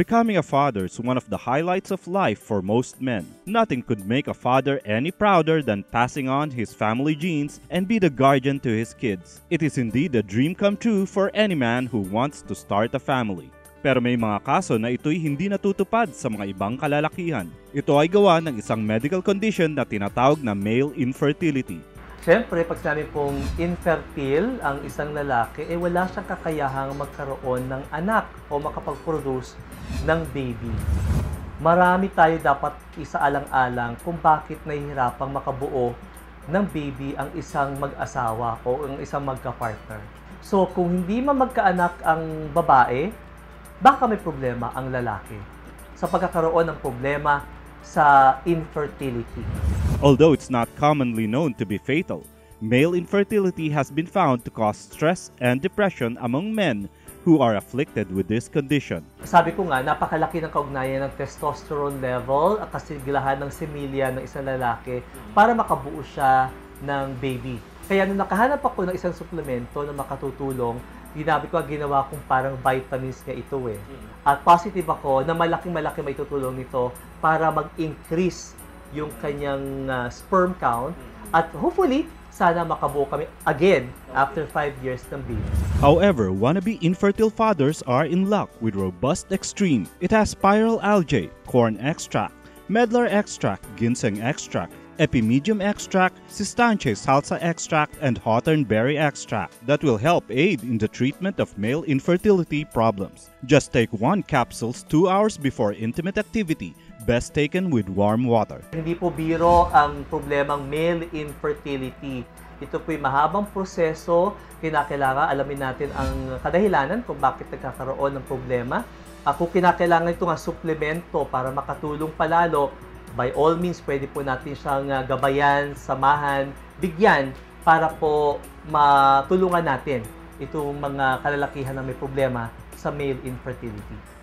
Becoming a father is one of the highlights of life for most men. Nothing could make a father any prouder than passing on his family genes and be the guardian to his kids. It is indeed a dream come true for any man who wants to start a family. Pero may mga kaso na ito'y hindi natutupad sa mga ibang kalalakihan. Ito ay gawa ng isang medical condition na tinatawag na male infertility. Siyempre, pag sinabi pong infertile ang isang lalaki, wala siyang kakayahang magkaroon ng anak o makapag-produce ng baby. Marami tayo dapat isaalang-alang kung bakit nahihirapang makabuo ng baby ang isang mag-asawa o ang isang magka-partner. So, kung hindi magkaanak ang babae, baka may problema ang lalaki sa pagkakaroon ng problema sa infertility. Although it's not commonly known to be fatal, male infertility has been found to cause stress and depression among men who are afflicted with this condition. Sabi ko nga, napakalaki ng kaugnayan ng testosterone level at kasiglahan ng semilya ng isang lalaki para makabuo siya ng baby. Kaya nung nakahanap ako ng isang suplemento na makatutulong, ginawa kong parang vitamins nga ito eh. At positive ako na malaking-malaki may tutulong nito para mag-increase yung kanyang sperm count at hopefully, sana makabuo kami again after 5 years ng baby. However, wannabe infertile fathers are in luck with Robust Extreme. It has spiral algae, corn extract, medlar extract, ginseng extract, epimedium extract, sistanche salsa extract, and hawthorn berry extract that will help aid in the treatment of male infertility problems. Just take 1 capsules 2 hours before intimate activity, best taken with warm water. Hindi po biro ang problemang male infertility. Ito po'y mahabang proseso, kinakailangan alamin natin ang kadahilanan kung bakit nagkakaroon ng problema. Kung kinakailangan ito nga suplemento para makatulong palalo, by all means, pwede po natin siyang gabayan, samahan, bigyan para po matulungan natin itong mga kalalakihan na may problema sa male infertility.